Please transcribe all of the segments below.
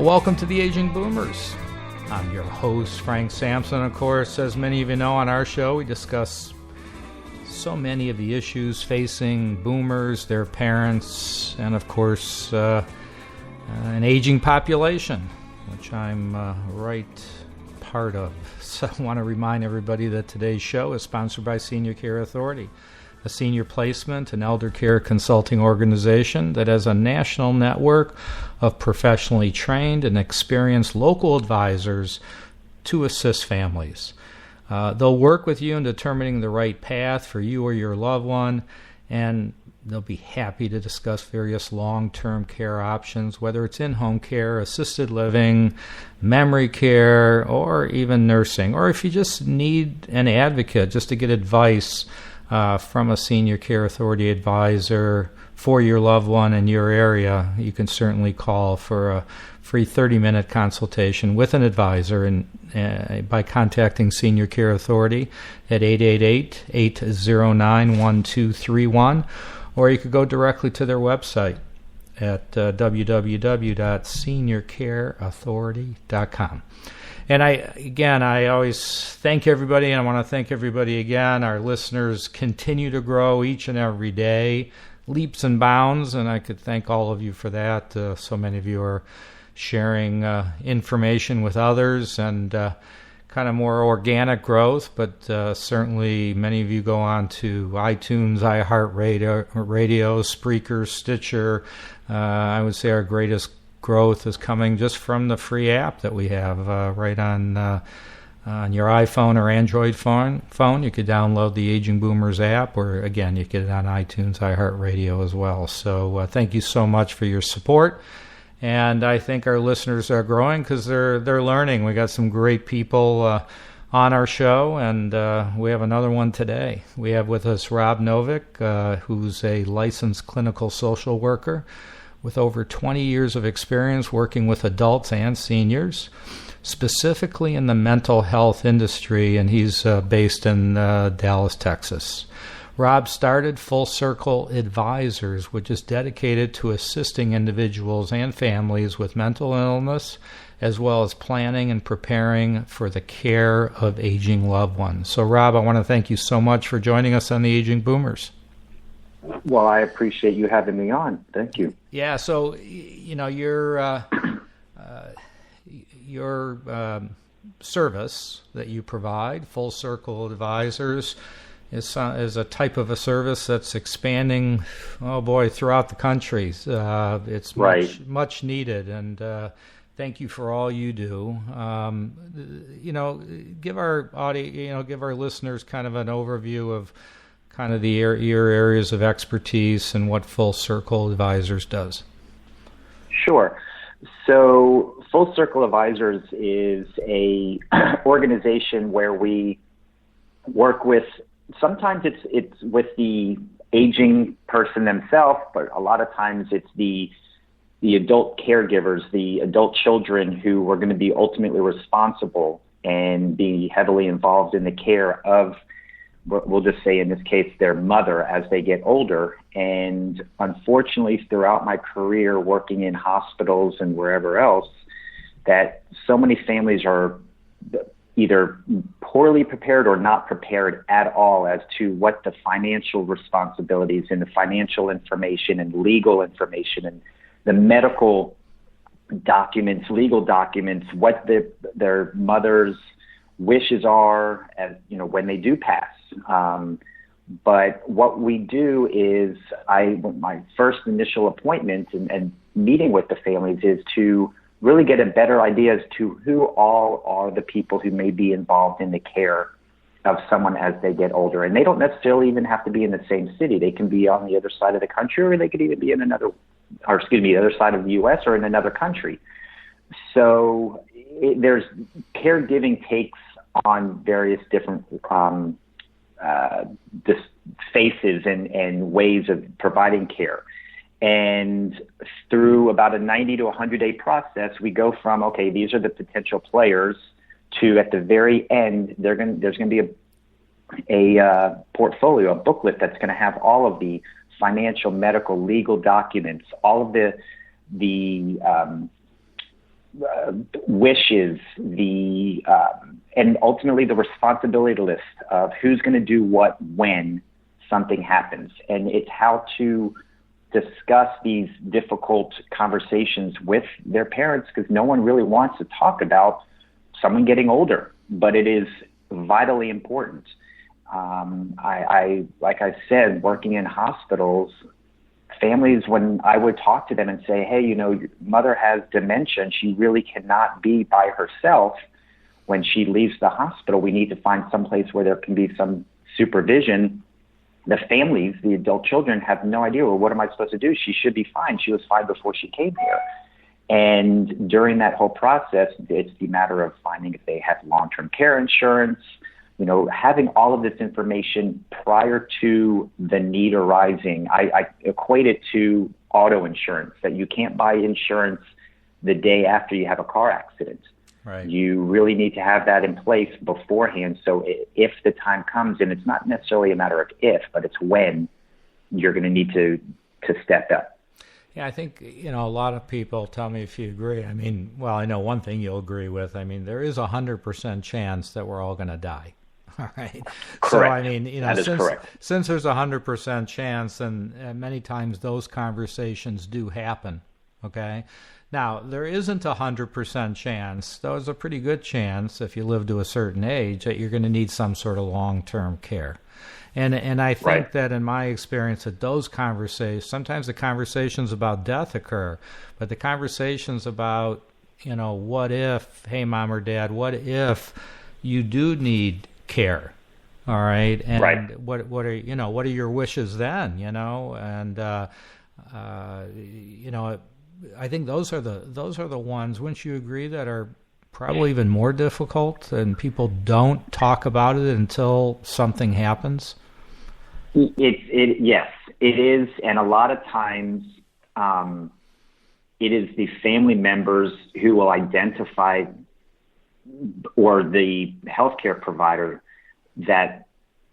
Welcome to the Aging Boomers. I'm your host, Frank Sampson. Of course, as many of you know, on our show, we discuss so many of the issues facing boomers, their parents, and of course, an aging population, which I'm right part of. So I want to remind everybody that today's show is sponsored by Senior Care Authority, a senior placement and elder care consulting organization that has a national network of professionally trained and experienced local advisors to assist families. They'll work with you in determining the right path for you or your loved one, and they'll be happy to discuss various long-term care options, whether it's in-home care, assisted living, memory care, or even nursing. Or if you just need an advocate just to get advice from a Senior Care Authority advisor for your loved one in your area, you can certainly call for a free 30-minute consultation with an advisor and by contacting Senior Care Authority at 888-809-1231, or you could go directly to their website at www.seniorcareauthority.com. And I always thank everybody, and I want to thank everybody again. Our listeners continue to grow each and every day, leaps and bounds, and I could thank all of you for that. So many of you are sharing information with others and kind of more organic growth, but certainly many of you go on to iTunes, iHeartRadio, Spreaker, Stitcher. I would say our greatest growth is coming just from the free app that we have right on your iPhone or Android phone. You could download the Aging Boomers app, or again, you get it on iTunes, iHeartRadio as well. So thank you so much for your support. And I think our listeners are growing because they're learning. We got some great people on our show, and we have another one today. We have with us Rob Novick, who's a licensed clinical social worker with over 20 years of experience working with adults and seniors, specifically in the mental health industry, and he's based in Dallas, Texas. Rob started Full Circle Advisors, which is dedicated to assisting individuals and families with mental illness, as well as planning and preparing for the care of aging loved ones. So, Rob, I want to thank you so much for joining us on the Aging Boomers. Well, I appreciate you having me on. Thank you. Yeah, so, you know, your service that you provide, Full Circle Advisors, is a type of a service that's expanding, throughout the country. It's right. much needed, and thank you for all you do. Give our audience, give our listeners kind of an overview of kind of your areas of expertise and what Full Circle Advisors does. Sure. So Full Circle Advisors is a organization where we work with, sometimes it's with the aging person themselves, but a lot of times it's the adult caregivers, the adult children who are going to be ultimately responsible and be heavily involved in the care of, we'll just say in this case, their mother as they get older. And unfortunately, throughout my career working in hospitals and wherever else, that so many families are either poorly prepared or not prepared at all as to what the financial responsibilities and the financial information and legal information and the medical documents, legal documents, what their mother's wishes are, as when they do pass. But what we do is, my first initial appointment and meeting with the families is to really get a better idea as to who all are the people who may be involved in the care of someone as they get older. And they don't necessarily even have to be in the same city. They can be on the other side of the country, or they could even be in the other side of the U.S. or in another country. So there's caregiving takes on various different faces and ways of providing care. And through about a 90 to 100-day process, we go from, okay, these are the potential players, to at the very end, there's going to be a portfolio, a booklet that's going to have all of the financial, medical, legal documents, all of the wishes, and ultimately the responsibility list of who's going to do what when something happens. And it's how to discuss these difficult conversations with their parents, because no one really wants to talk about someone getting older, but it is vitally important. Like I said, working in hospitals, families, when I would talk to them and say, hey, your mother has dementia and she really cannot be by herself when she leaves the hospital. We need to find some place where there can be some supervision. The families, the adult children, have no idea, well, what am I supposed to do? She should be fine. She was fine before she came here. And during that whole process, it's the matter of finding if they have long-term care insurance, having all of this information prior to the need arising. I equate it to auto insurance, that you can't buy insurance the day after you have a car accident. Right. You really need to have that in place beforehand. So if the time comes, and it's not necessarily a matter of if, but it's when, you're going to need to step up. Yeah, I think, a lot of people, tell me if you agree. I mean, well, I know one thing you'll agree with. I mean, there is 100% chance that we're all going to die. All right. Correct. So, I mean, that is correct. Since there's 100% chance, and many times those conversations do happen, okay? Now, there isn't 100% chance, though it's a pretty good chance if you live to a certain age that you're going to need some sort of long-term care. And I think that in my experience that those conversations, sometimes the conversations about death occur, but the conversations about, what if, hey, mom or dad, what if you do need care? All right. And what are your wishes then, and, I think those are the ones, wouldn't you agree, that are probably even more difficult, and people don't talk about it until something happens? Yes, it is. And a lot of times it is the family members who will identify, or the healthcare provider, that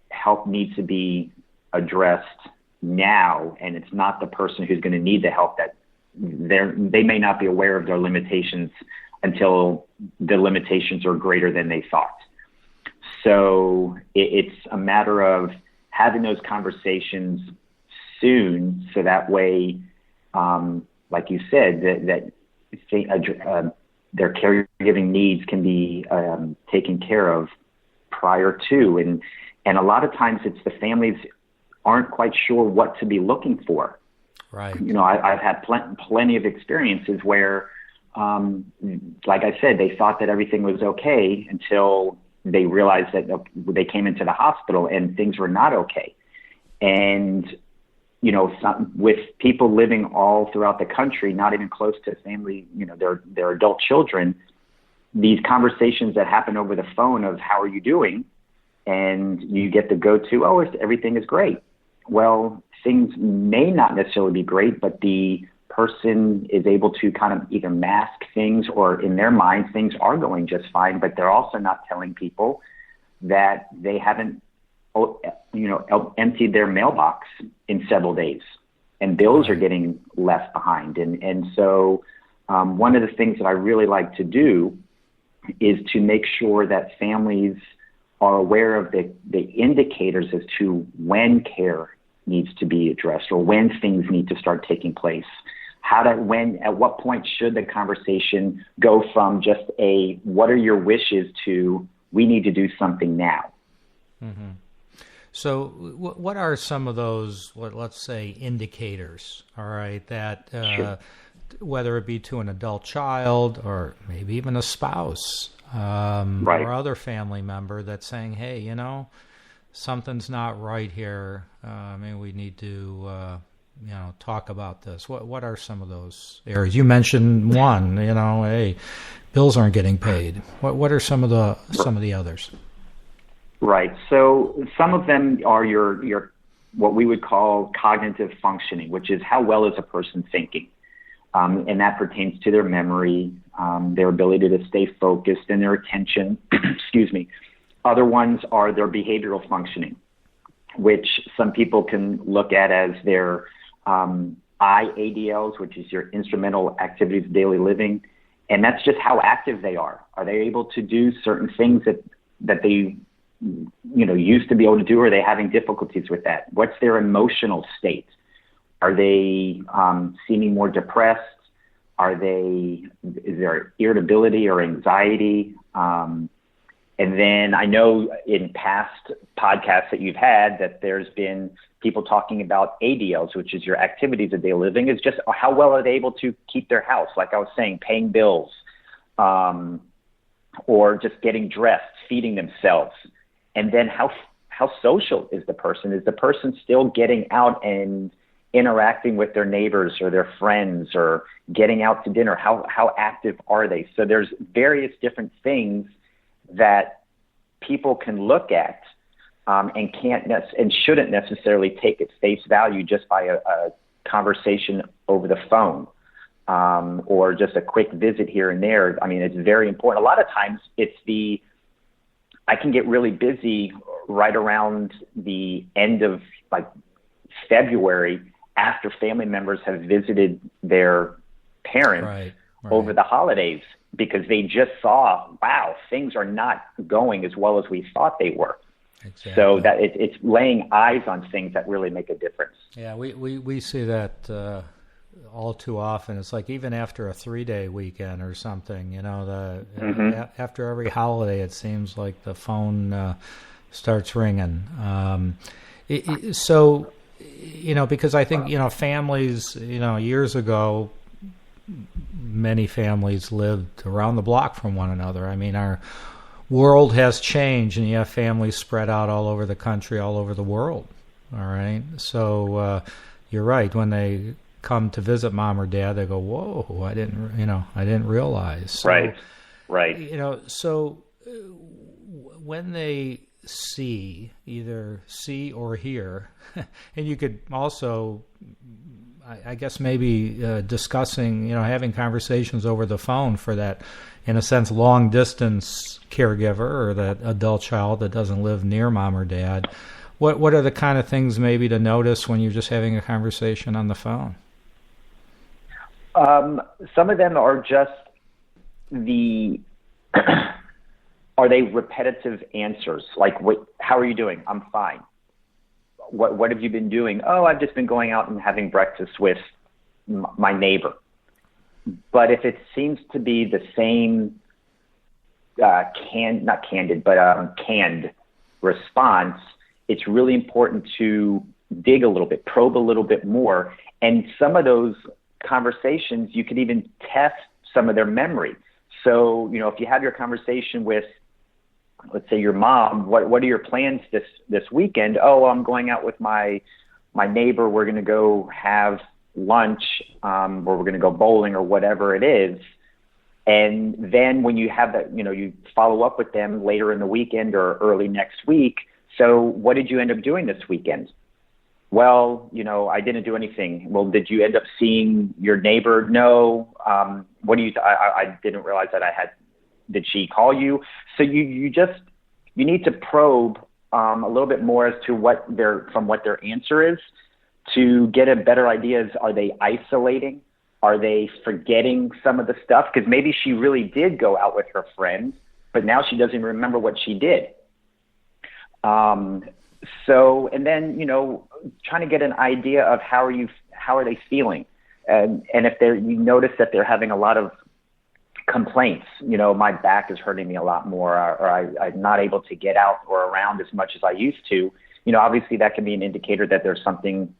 help needs to be addressed now, and it's not the person who's going to need the help that they may not be aware of their limitations until the limitations are greater than they thought. So it's a matter of having those conversations soon, so that way, like you said, that their caregiving needs can be taken care of prior to. And a lot of times it's the families aren't quite sure what to be looking for. Right. I've had plenty of experiences where, like I said, they thought that everything was okay until they realized that they came into the hospital and things were not okay. And, with people living all throughout the country, not even close to family, their adult children, these conversations that happen over the phone of how are you doing? And you get the go-to, everything is great. Well, things may not necessarily be great, but the person is able to kind of either mask things, or in their mind, things are going just fine, but they're also not telling people that they haven't, emptied their mailbox in several days, and bills are getting left behind. And so one of the things that I really like to do is to make sure that families are aware of the indicators as to when care needs to be addressed, or when things need to start taking place. At what point should the conversation go from just what are your wishes to, we need to do something now. Mm-hmm. So what are some of those, let's say, indicators, all right, that Sure. whether it be to an adult child or maybe even a spouse Right. or other family member that's saying, hey, something's not right here. Maybe we need to, talk about this. What are some of those areas? You mentioned one. Hey, bills aren't getting paid. What are some of the others? Right. So some of them are your what we would call cognitive functioning, which is how well is a person thinking, and that pertains to their memory, their ability to stay focused, and their attention. Excuse me. Other ones are their behavioral functioning, which some people can look at as their IADLs, which is your instrumental activities of daily living, And that's just how active they are. Are they able to do certain things that they, used to be able to do? Or are they having difficulties with that? What's their emotional state? Are they seeming more depressed? Is there irritability or anxiety? And then I know in past podcasts that you've had that there's been people talking about ADLs, which is your activities of daily living, is just how well are they able to keep their house? Like I was saying, paying bills, or just getting dressed, feeding themselves. And then how social is the person? Is the person still getting out and interacting with their neighbors or their friends or getting out to dinner? How active are they? So there's various different things that people can look at and and shouldn't necessarily take at face value just by a conversation over the phone or just a quick visit here and there. I mean, it's very important. A lot of times I can get really busy right around the end of like February after family members have visited their parents right. over the holidays, because they just saw, wow, things are not going as well as we thought they were. Exactly. So that it's laying eyes on things that really make a difference. Yeah, we see that all too often. It's like even after a 3-day weekend or something, after every holiday, it seems like the phone starts ringing. So, because I think, families, years ago, many families lived around the block from one another. I mean, our world has changed, and you have families spread out all over the country, all over the world. All right. So you're right. When they come to visit mom or dad, they go, "Whoa, I didn't realize." So, Right. So when they either see or hear, and you could also, I guess maybe discussing, having conversations over the phone for that, in a sense, long distance caregiver or that adult child that doesn't live near mom or dad. What are the kind of things maybe to notice when you're just having a conversation on the phone? Some of them are just are they repetitive answers? Like, how are you doing? I'm fine. What have you been doing? Oh, I've just been going out and having breakfast with my neighbor. But if it seems to be the same canned response, it's really important to dig a little bit, probe a little bit more. And some of those conversations, you could even test some of their memory. So, if you have your conversation with, let's say, your mom, what are your plans this weekend? Oh, I'm going out with my neighbor. We're going to go have lunch, or we're going to go bowling or whatever it is. And then when you have that, you follow up with them later in the weekend or early next week. So what did you end up doing this weekend? Well, I didn't do anything. Well, did you end up seeing your neighbor? No. I didn't realize that did she call you? So you need to probe a little bit more as to what their answer is, to get a better idea. Are they isolating? Are they forgetting some of the stuff? Because maybe she really did go out with her friends, but now she doesn't remember what she did. So, and then, trying to get an idea of how are they feeling? And if you notice that they're having a lot of complaints, my back is hurting me a lot more, or I'm not able to get out or around as much as I used to, obviously that can be an indicator that there's something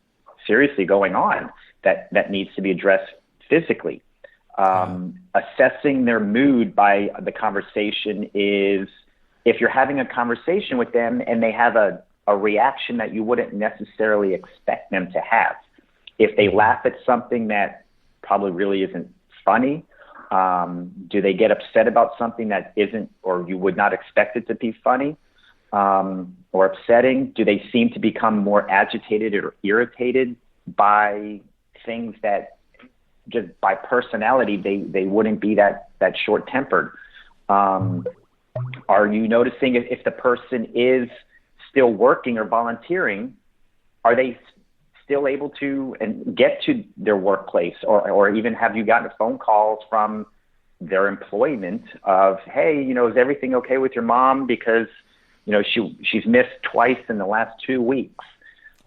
seriously going on that needs to be addressed physically. Assessing their mood by the conversation is, if you're having a conversation with them and they have a reaction that you wouldn't necessarily expect them to have. If they laugh at something that probably really isn't funny, do they get upset about something that isn't, or you would not expect it to be funny or upsetting? Do they seem to become more agitated or irritated by things that just by personality, they wouldn't be that short-tempered? Are you noticing if the person is still working or volunteering, are they still able to get to their workplace, or even have you gotten phone calls from their employment of, hey, is everything okay with your mom? Because, she's missed twice in the last 2 weeks.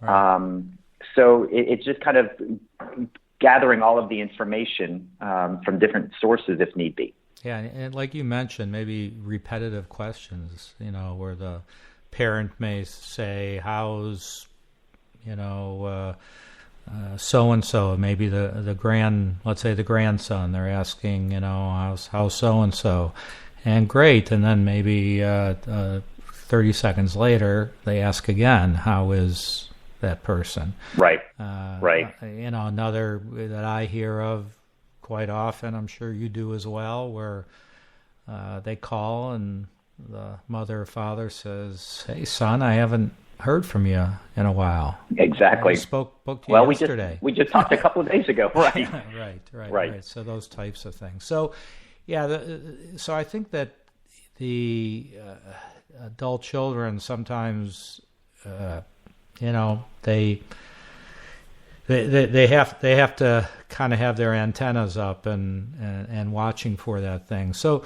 Right. So it's just kind of gathering all of the information from different sources if need be. Yeah, and like you mentioned, maybe repetitive questions, where the parent may say, how's, so-and-so, maybe let's say the grandson, they're asking, how's so-and-so, and great, and then maybe 30 seconds later, they ask again, how is that person? Right, right. Another that I hear of quite often, I'm sure you do as well, where they call and the mother or father says, hey, son, I haven't heard from you in a while. Exactly. I spoke to you yesterday. We just talked a couple of days ago. Right. Right. So those types of things. So, yeah, so I think that the adult children sometimes, they have to kind of have their antennas up and watching for that thing. So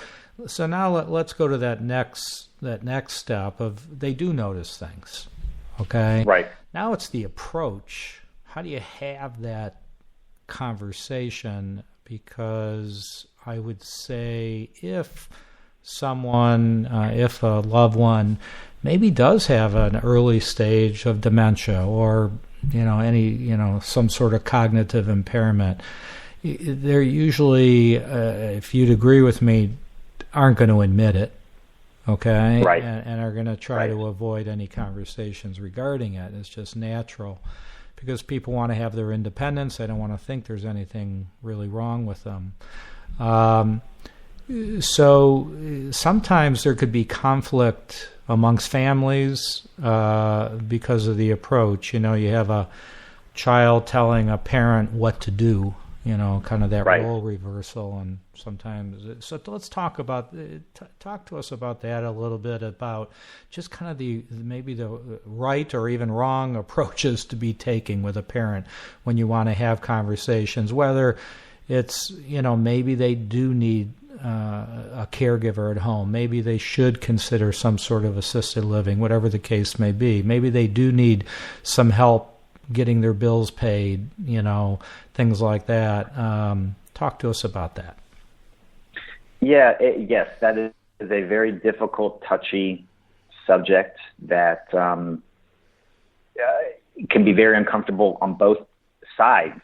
now let's go to that next step of they do notice things. Okay. Right. Now it's the approach. How do you have that conversation? Because I would say if a loved one maybe does have an early stage of dementia or some sort of cognitive impairment, they're usually, if you'd agree with me, aren't going to admit it, okay? Right. And are going to try to avoid any conversations regarding it. It's just natural because people want to have their independence. They don't want to think there's anything really wrong with them. So sometimes there could be conflict amongst families because of the approach. You have a child telling a parent what to do, kind of that role reversal. And sometimes, so let's talk to us about that a little bit, about just kind of maybe the right or even wrong approaches to be taking with a parent when you want to have conversations, whether it's, maybe they do need a caregiver at home. Maybe they should consider some sort of assisted living, whatever the case may be. Maybe they do need some help getting their bills paid, things like that. Talk to us about that. Yeah, yes, that is a very difficult, touchy subject that can be very uncomfortable on both sides,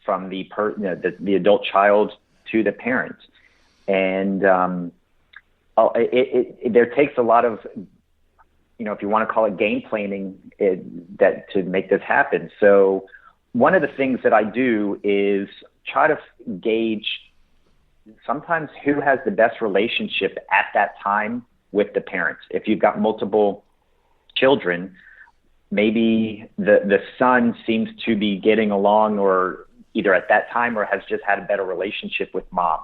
from the adult child to the parent. And there takes a lot of, if you want to call it game planning, to make this happen. So one of the things that I do is try to gauge sometimes who has the best relationship at that time with the parents. If you've got multiple children, maybe the son seems to be getting along, or either at that time or has just had a better relationship with mom.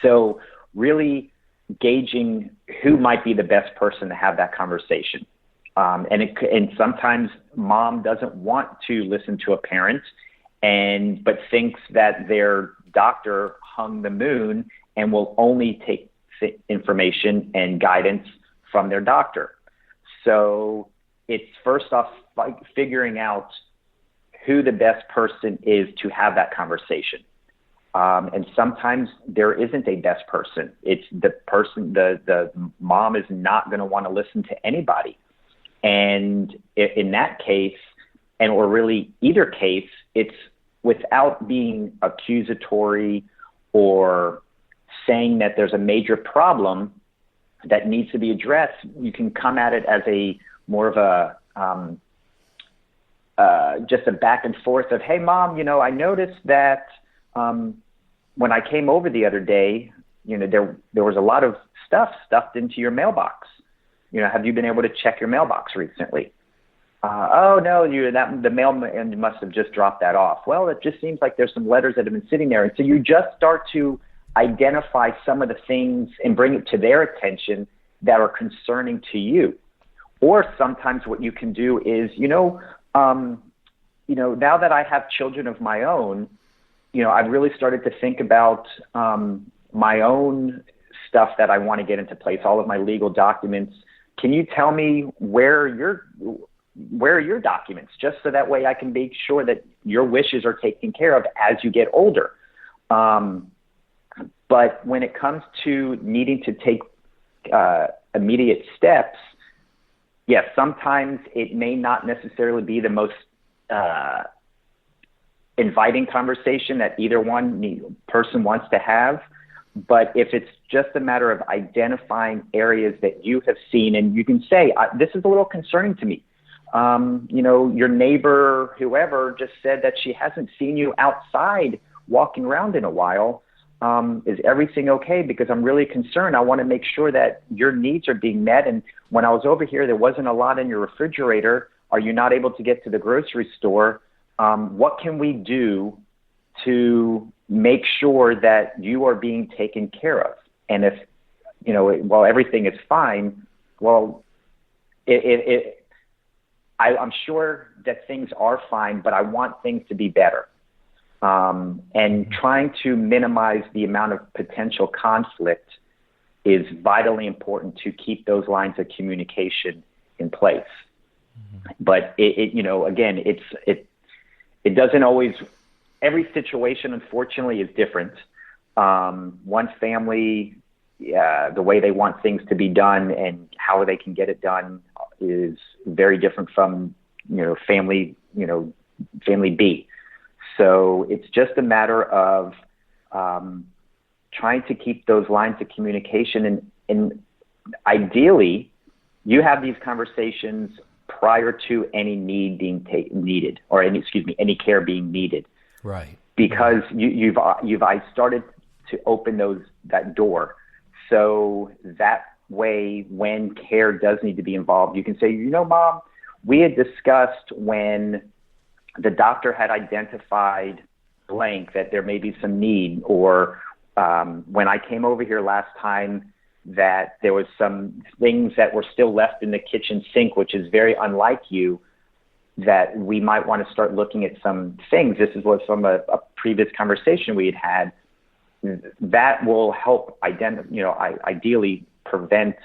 So really gauging who might be the best person to have that conversation. And sometimes mom doesn't want to listen to a parent, but thinks that their doctor hung the moon and will only take information and guidance from their doctor. So it's first off figuring out who the best person is to have that conversation. And sometimes there isn't a best person. It's the person, the mom is not going to want to listen to anybody. And in that case, or really either case, it's without being accusatory or saying that there's a major problem that needs to be addressed. You can come at it as a more of a, just a back and forth of, hey mom, I noticed that, when I came over the other day, there was a lot of stuff stuffed into your mailbox. Have you been able to check your mailbox recently? Oh no, the mailman must have just dropped that off. Well, it just seems like there's some letters that have been sitting there. And so you just start to identify some of the things and bring it to their attention that are concerning to you. Or sometimes what you can do is, now that I have children of my own, I've really started to think about my own stuff that I want to get into place, all of my legal documents. Can you tell me where are your documents, just so that way I can make sure that your wishes are taken care of as you get older. But when it comes to needing to take immediate steps, yes, sometimes it may not necessarily be the most inviting conversation that either person wants to have. But if it's just a matter of identifying areas that you have seen, and you can say, this is a little concerning to me. Your neighbor, whoever, just said that she hasn't seen you outside walking around in a while. Is everything okay? Because I'm really concerned. I want to make sure that your needs are being met. And when I was over here, there wasn't a lot in your refrigerator. Are you not able to get to the grocery store? What can we do to make sure that you are being taken care of? And if, while everything is fine, well, I'm sure that things are fine, but I want things to be better. And trying to minimize the amount of potential conflict is vitally important to keep those lines of communication in place. Mm-hmm. But it doesn't always, every situation, unfortunately, is different. One family, the way they want things to be done and how they can get it done is very different from, family B. So it's just a matter of trying to keep those lines of communication, and ideally, you have these conversations prior to any need being needed, or any care being needed. Right. Because I started to open that door, so that way, when care does need to be involved, you can say, Mom, we had discussed when the doctor had identified blank that there may be some need, or when I came over here last time that there was some things that were still left in the kitchen sink, which is very unlike you, that we might want to start looking at some things. This was from a previous conversation we had. That will help ideally prevent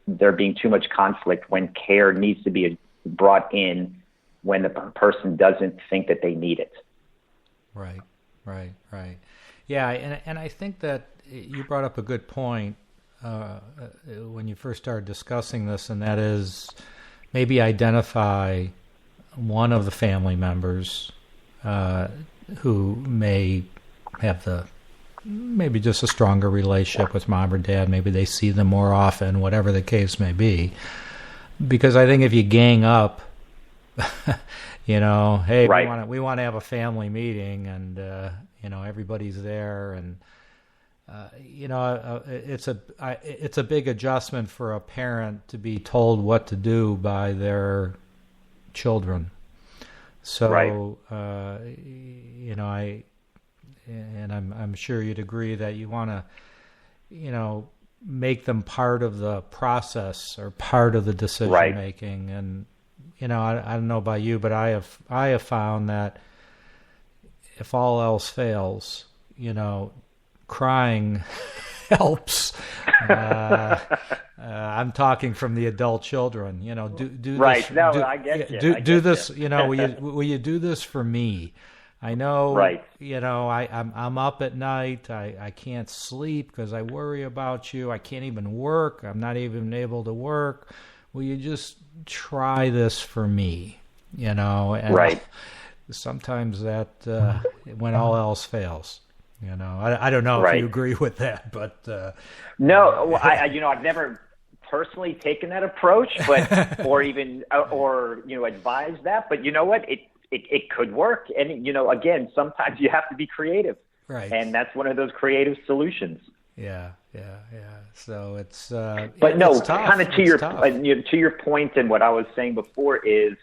there being too much conflict when care needs to be brought in when the person doesn't think that they need it. Right. Yeah, and I think that you brought up a good point when you first started discussing this, and that is maybe identify one of the family members who may have maybe just a stronger relationship with mom or dad. Maybe they see them more often, whatever the case may be. Because I think if you gang up, hey, right, we want to have a family meeting, and everybody's there, and it's a big adjustment for a parent to be told what to do by their children. So, right. I'm sure you'd agree that you want to, make them part of the process or part of the decision right. making. And I don't know about you, but I have found that if all else fails, crying helps. I'm talking from the adult children. Do right. this. No, I get you. Do this. Will you do this for me? I know. Right. I'm up at night. I can't sleep because I worry about you. I can't even work. I'm not even able to work. Will you just try this for me? And right. Sometimes that when all else fails. I don't know right. if you agree with that, but no, I've never personally taken that approach, but or advised that. But you know what? It could work, and again, sometimes you have to be creative, right? And that's one of those creative solutions. Yeah. So it's but no, it's kind of to your point, and what I was saying before is,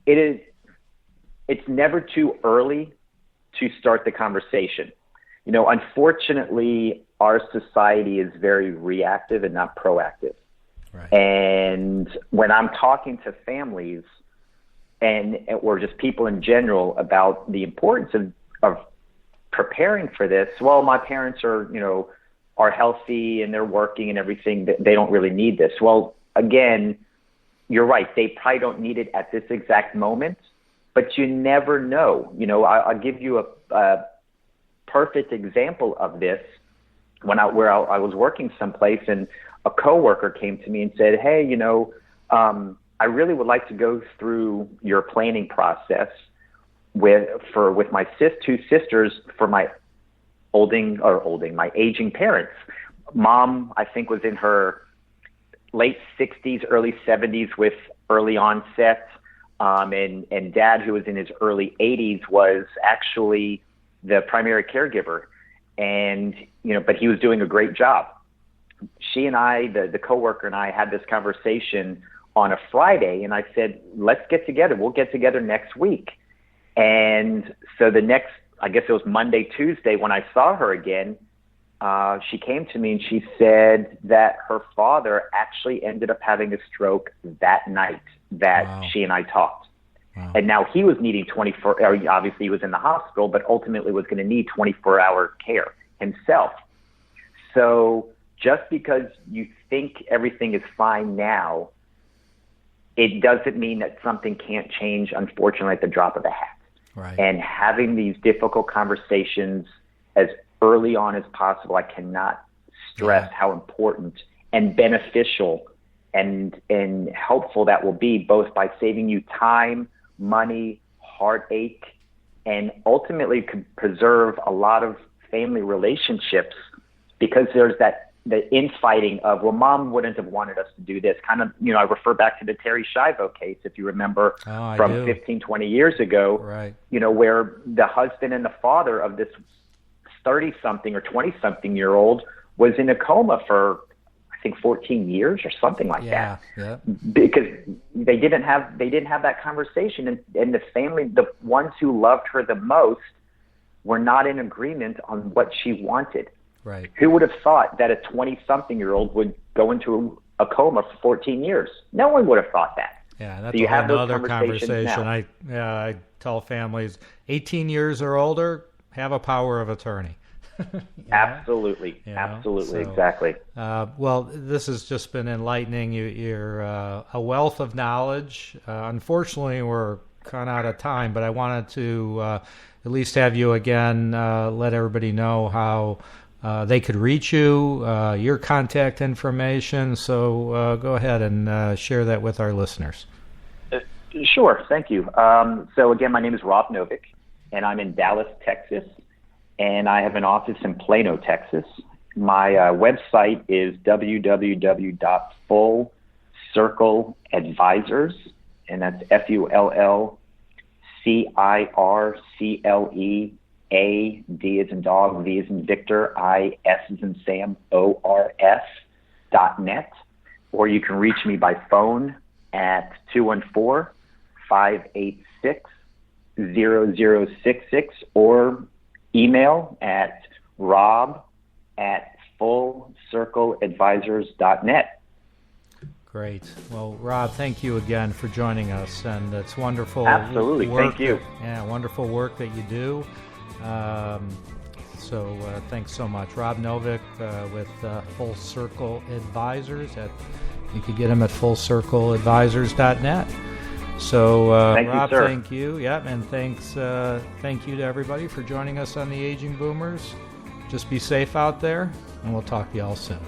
it's never too early to start the conversation. Unfortunately, our society is very reactive and not proactive. Right. And when I'm talking to families or just people in general about the importance of preparing for this, well, my parents are, are healthy and they're working and everything, they don't really need this. Well, again, you're right. They probably don't need it at this exact moment, but you never know. You know, I'll give you a perfect example of this. Where I was working someplace, and a coworker came to me and said, "Hey, you know, I really would like to go through your planning process with my two sisters for my my aging parents. Mom, I think, was in her late 60s, early 70s with early onset, and Dad, who was in his early 80s, was actually the primary caregiver, and but he was doing a great job." She and I, the coworker and I, had this conversation on a Friday, and I said, "Let's get together. We'll get together next week." And so the next, I guess it was Monday, Tuesday, when I saw her again, she came to me and she said that her father actually ended up having a stroke that night that Wow. she and I talked. Wow. And now he was needing 24, obviously he was in the hospital, but ultimately was going to need 24-hour care himself. So just because you think everything is fine now, it doesn't mean that something can't change, unfortunately, at the drop of a hat. Right. And having these difficult conversations as early on as possible, I cannot stress how important and beneficial and helpful that will be, both by saving you time, money, heartache, and ultimately could preserve a lot of family relationships, because there's the infighting of, well, Mom wouldn't have wanted us to do this. Kind of, I refer back to the Terry Schiavo case, if you remember, from 15, 20 years ago, right. Where the husband and the father of this 30-something or 20-something year old was in a coma for, I think, 14 years or something like that. Yeah. Because they didn't have that conversation, and the family, the ones who loved her the most, were not in agreement on what she wanted. Right. Who would have thought that a 20-something-year-old would go into a coma for 14 years? No one would have thought that. Yeah, that's so you have another those conversation. I tell families, 18 years or older, have a power of attorney. Absolutely, exactly. Well, this has just been enlightening. You're a wealth of knowledge. Unfortunately, we're kind of out of time, but I wanted to at least have you again let everybody know how they could reach you, your contact information. So go ahead and share that with our listeners. Sure. Thank you. So again, my name is Rob Novick, and I'm in Dallas, Texas, and I have an office in Plano, Texas. My website is www.fullcircleadvisors, and that's FULLCIRCLE. A, D as in dog, V as in Victor, I, S as in Sam, ORS.net. Or you can reach me by phone at 214-586-0066, or email at rob@fullcircleadvisors.net. Great. Well, Rob, thank you again for joining us, and it's wonderful. Absolutely. Thank you. Wonderful work that you do. So thanks so much. Rob Novick with Full Circle Advisors. You could get him at fullcircleadvisors.net. So Rob, thank you. Yep, and thank you to everybody for joining us on the Aging Boomers. Just be safe out there, and we'll talk to you all soon.